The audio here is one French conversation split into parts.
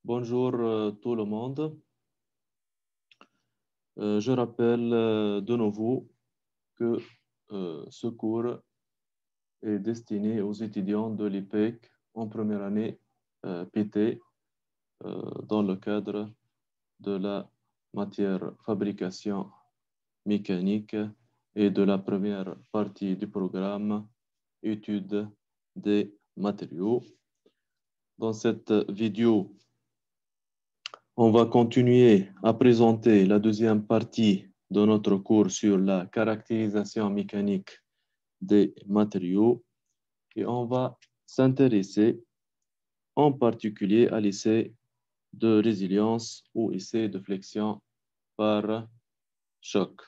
Bonjour tout le monde. Je rappelle de nouveau que ce cours est destiné aux étudiants de l'IPEC en première année PT dans le cadre de la matière fabrication mécanique et de la première partie du programme étude des matériaux. Dans cette vidéo, on va continuer à présenter la deuxième partie de notre cours sur la caractérisation mécanique des matériaux et on va s'intéresser en particulier à l'essai de résilience ou essai de flexion par choc.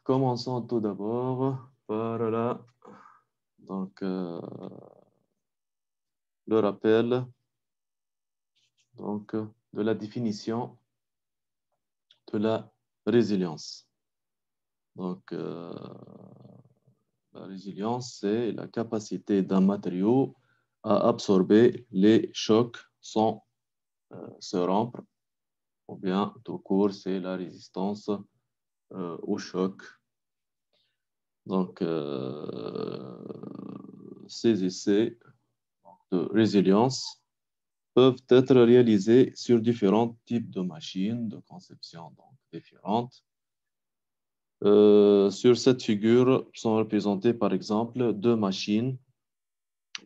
Commençons tout d'abord par le rappel de la définition de la résilience. La résilience, c'est la capacité d'un matériau à absorber les chocs sans se rompre, ou bien tout court, c'est la résistance au choc. Ces essais de résilience peuvent être réalisés sur différents types de machines de conception différentes. Sur cette figure sont représentées par exemple deux machines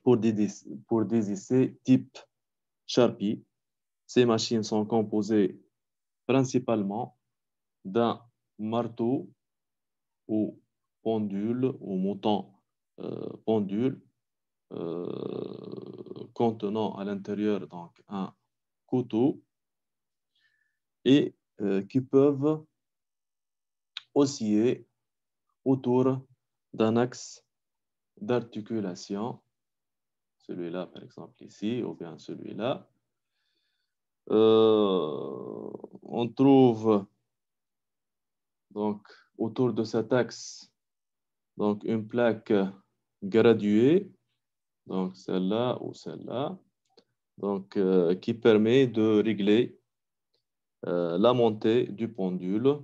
pour des essais type Sharpie. Ces machines sont composées principalement d'un marteau ou pendule ou mouton pendule contenant à l'intérieur un couteau et qui peuvent osciller autour d'un axe d'articulation, celui-là par exemple ici, ou bien celui-là. On trouve donc autour de cet axe une plaque graduée, donc celle-là ou celle-là, qui permet de régler la montée du pendule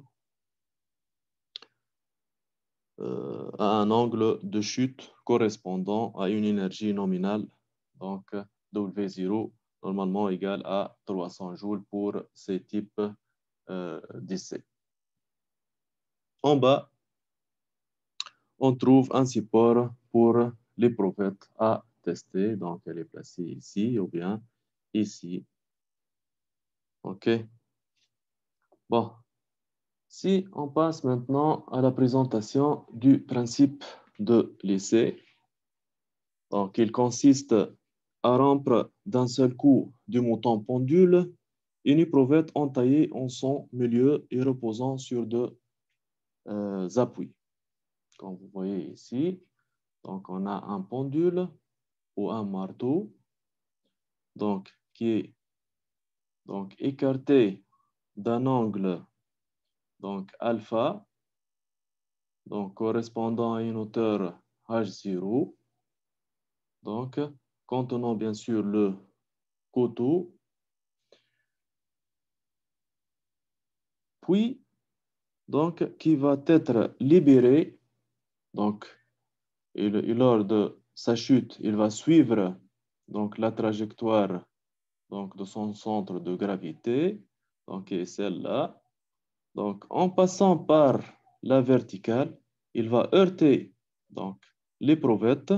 à un angle de chute correspondant à une énergie nominale, donc W0, normalement égale à 300 joules pour ces types d'essais. En bas, on trouve un support pour l'éprouvette à tester, donc elle est placée ici ou bien ici. OK. Bon. Si on passe maintenant à la présentation du principe de l'essai, donc il consiste à rompre d'un seul coup du mouton pendule une éprouvette entaillée en son milieu et reposant sur deux appuis. Comme vous voyez ici, donc on a un pendule ou un marteau qui est écarté d'un angle alpha, correspondant à une hauteur H0, contenant bien sûr le couteau, puis qui va être libéré, et lors de sa chute, il va suivre la trajectoire de son centre de gravité, qui est celle-là. En passant par la verticale, il va heurter l'éprouvette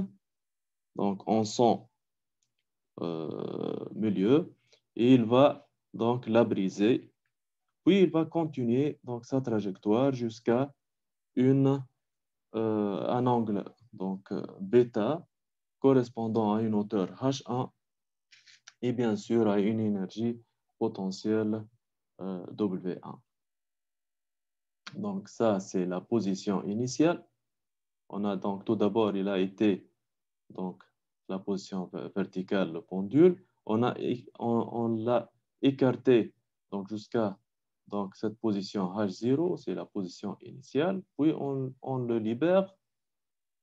en son milieu et il va la briser. Puis il va continuer sa trajectoire jusqu'à un angle bêta correspondant à une hauteur H1 et bien sûr à une énergie potentielle W1. Donc ça, c'est la position initiale. On a tout d'abord, il a été la position verticale, le pendule. On l'a écarté jusqu'à cette position H0, c'est la position initiale. Puis on le libère.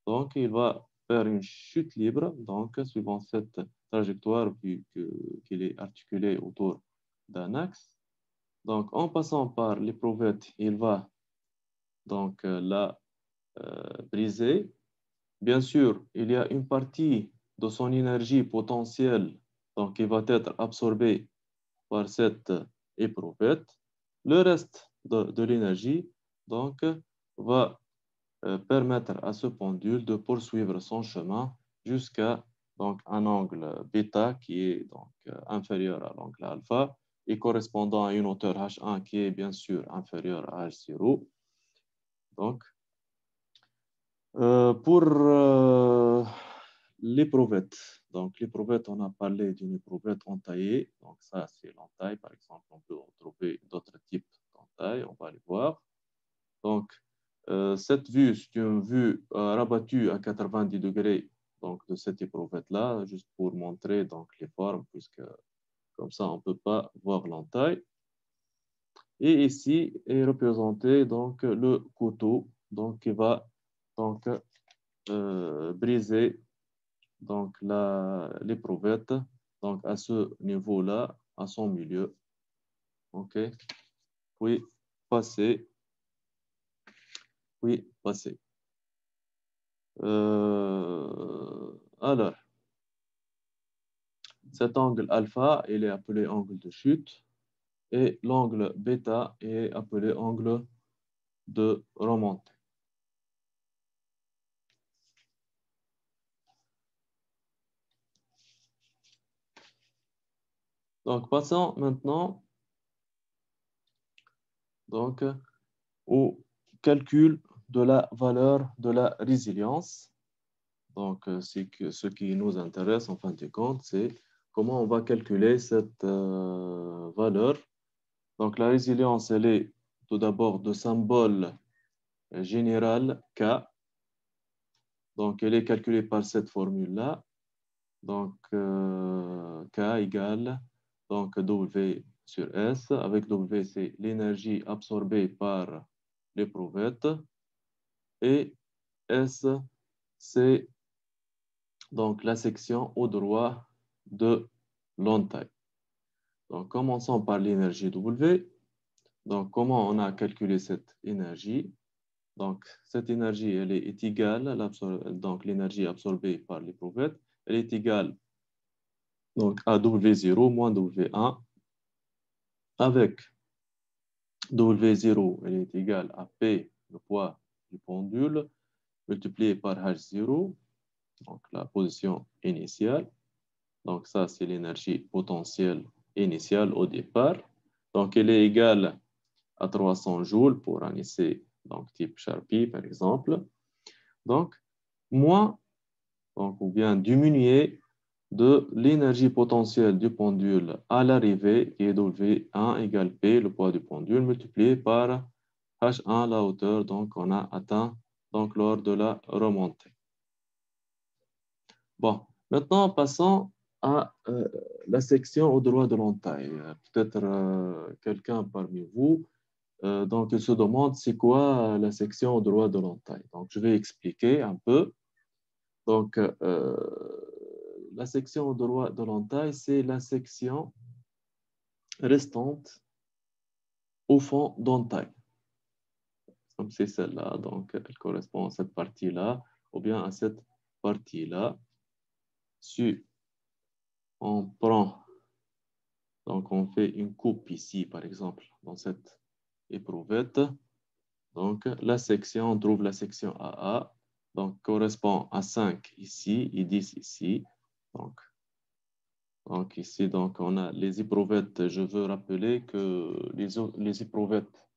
Donc il va faire une chute libre, donc suivant cette trajectoire vu qu'il est articulé autour d'un axe. Donc, en passant par l'éprouvette, il va donc la briser. Bien sûr, il y a une partie de son énergie potentielle donc, qui va être absorbée par cette éprouvette. Le reste de l'énergie donc, va permettre à ce pendule de poursuivre son chemin jusqu'à donc, un angle bêta qui est donc, inférieur à l'angle alpha et correspondant à une hauteur H1 qui est bien sûr inférieure à H0. Donc, pour l'éprouvette, donc l'éprouvette, on a parlé d'une éprouvette entaillée. Donc ça, c'est l'entaille. Par exemple, on peut trouver d'autres types d'entailles. On va les voir. Donc, cette vue, c'est une vue rabattue à 90 degrés donc, de cette éprouvette-là, juste pour montrer donc, les formes, puisque comme ça, on ne peut pas voir l'entaille. Et ici est représenté donc, le couteau donc, qui va donc, briser donc, l'éprouvette donc, à ce niveau-là, à son milieu. OK. Puis passer. Puis passer. Alors, cet angle alpha, il est appelé angle de chute et l'angle bêta est appelé angle de remontée. Donc, passons maintenant donc, au calcul de la valeur de la résilience. Donc, ce qui nous intéresse en fin de compte, c'est comment on va calculer cette valeur. Donc, la résilience, elle est tout d'abord de symbole général K. Donc, elle est calculée par cette formule-là. Donc, K égale donc, W sur S. Avec W, c'est l'énergie absorbée par l'éprouvette. Et S, c'est donc la section au droit de l'entaille. Donc, commençons par l'énergie W. Donc, comment on a calculé cette énergie? Donc, cette énergie, elle est égale, donc l'énergie absorbée par l'éprouvette, elle est égale donc, à W0 moins W1 avec W0, elle est égale à P, le poids du pendule, multiplié par H0, donc la position initiale. Donc, ça, c'est l'énergie potentielle initiale au départ. Donc, elle est égale à 300 joules pour un essai donc, type Sharpie, par exemple. Donc, moins, donc, ou bien diminuer de l'énergie potentielle du pendule à l'arrivée, qui est W1 égale P, le poids du pendule, multiplié par H1, la hauteur donc, qu'on a atteint donc, lors de la remontée. Bon, maintenant, passons à la section au droit de l'entaille. Peut-être quelqu'un parmi vous donc, il se demande c'est quoi la section au droit de l'entaille. Donc, je vais expliquer un peu. Donc, la section au droit de l'entaille, c'est la section restante au fond d'entaille. Comme c'est celle-là, donc elle correspond à cette partie-là, ou bien à cette partie-là. Si on prend, donc on fait une coupe ici, par exemple, dans cette éprouvette. Donc, la section, on trouve la section AA, donc correspond à 5 ici et 10 ici. Donc ici, donc, on a les éprouvettes. Je veux rappeler que les éprouvettes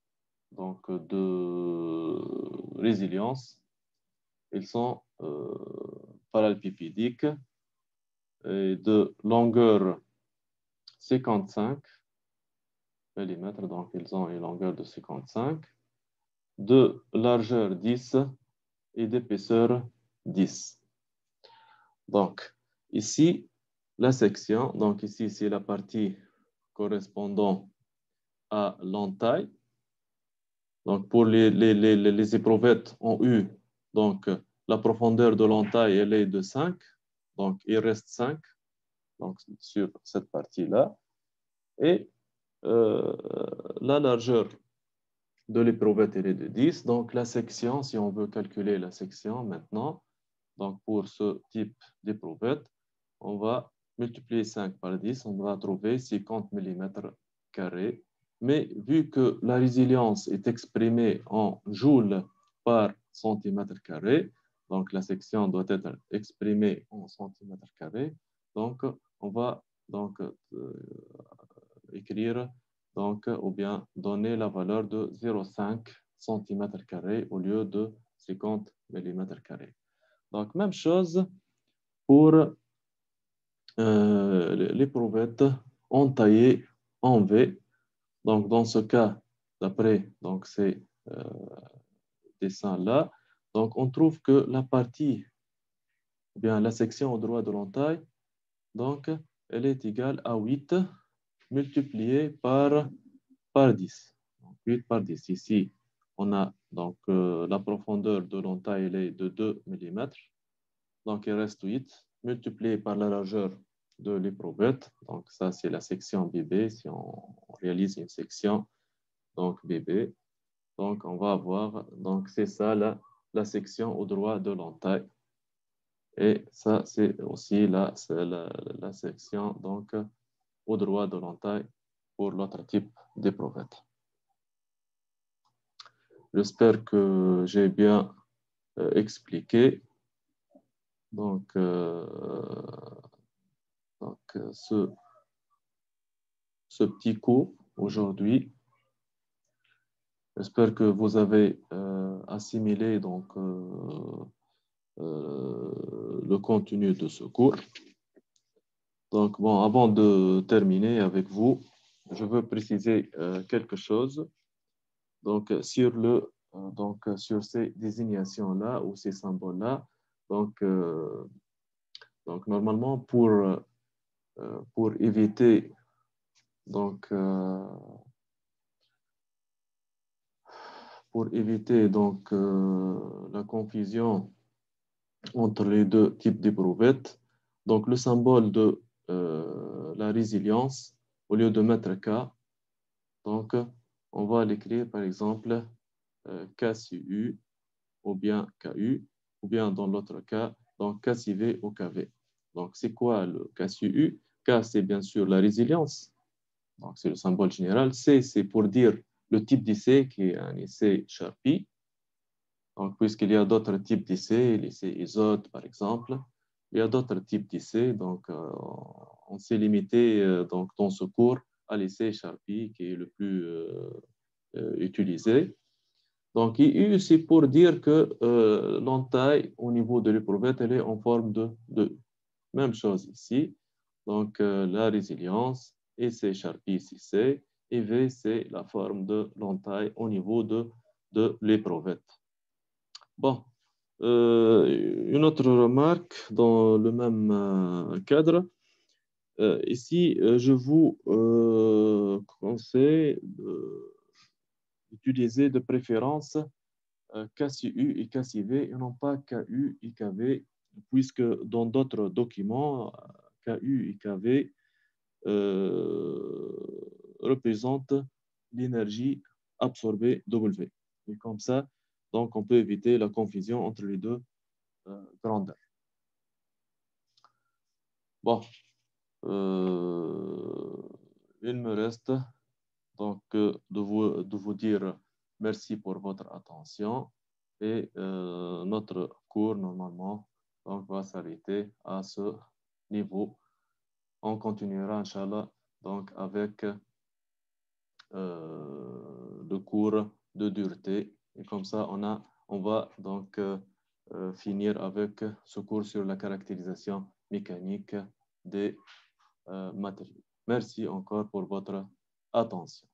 donc, de résilience, ils sont parallélépipédiques et de longueur 55 mm, donc ils ont une longueur de 55, de largeur 10 et d'épaisseur 10. Donc, ici, la section, donc ici, c'est la partie correspondant à l'entaille. Donc, pour les éprouvettes ont eu donc la profondeur de l'entaille, elle est de 5. Donc, il reste 5 donc, sur cette partie-là. Et la largeur de l'éprouvette, elle est de 10. Donc, la section, si on veut calculer la section maintenant, donc pour ce type d'éprouvette, on va multiplier 5 par 10, on va trouver 50 mm carrés. Mais vu que la résilience est exprimée en joules par centimètre carré, donc la section doit être exprimée en centimètres carrés, donc on va donc écrire donc, ou bien donner la valeur de 0,5 cm² au lieu de 50 mm². Donc, même chose pour l'éprouvette entaillée en V. Donc, dans ce cas, d'après ces dessins-là, donc on trouve que la partie, ou bien la section au droit de l'entaille, donc, elle est égale à 8 multiplié par 10. Donc, 8 par 10. Ici, on a donc la profondeur de l'entaille elle est de 2 mm. Donc, il reste 8 multiplié par la largeur de l'éprouvette. Donc, ça, c'est la section BB. Si on réalise une section donc BB, donc on va avoir, donc c'est ça la section au droit de l'entaille. Et ça, c'est aussi la section donc au droit de l'entaille pour l'autre type d'éprouvette. J'espère que j'ai bien expliqué. Donc, ce petit cours aujourd'hui. J'espère que vous avez assimilé donc, le contenu de ce cours. Donc, bon, avant de terminer avec vous, je veux préciser quelque chose. Donc, sur ces désignations-là ou ces symboles-là, donc normalement, pour éviter donc, la confusion entre les deux types d'éprouvettes, donc le symbole de la résilience, au lieu de mettre K, donc on va l'écrire par exemple KCU ou bien KU, ou bien dans l'autre cas, donc KCV ou KV. Donc c'est quoi le KCU? K, c'est bien sûr la résilience, donc c'est le symbole général. C, c'est pour dire le type d'essai qui est un essai Sharpie. Donc, puisqu'il y a d'autres types d'essais, l'essai ISOT par exemple, il y a d'autres types d'essais. Donc, on s'est limité donc, dans ce cours à l'essai Sharpie qui est le plus utilisé. Donc, IU, c'est pour dire que l'entaille au niveau de l'éprouvette, elle est en forme de 2. Même chose ici. Donc, la résilience, et c'est Sharpie ici, c'est, et V, c'est la forme de l'entaille au niveau de l'éprouvette. Bon, une autre remarque dans le même cadre. Ici, je vous conseille d'utiliser de préférence KCU et KCV et non pas KU et KV, puisque dans d'autres documents, KU et KV représentent l'énergie absorbée W. Et comme ça, donc on peut éviter la confusion entre les deux grandeurs. Bon, il me reste donc de vous dire merci pour votre attention et notre cours normalement donc, va s'arrêter à ce niveau. On continuera, Inch'Allah, donc avec le cours de dureté. Et comme ça, on va donc finir avec ce cours sur la caractérisation mécanique des matériaux. Merci encore pour votre attention.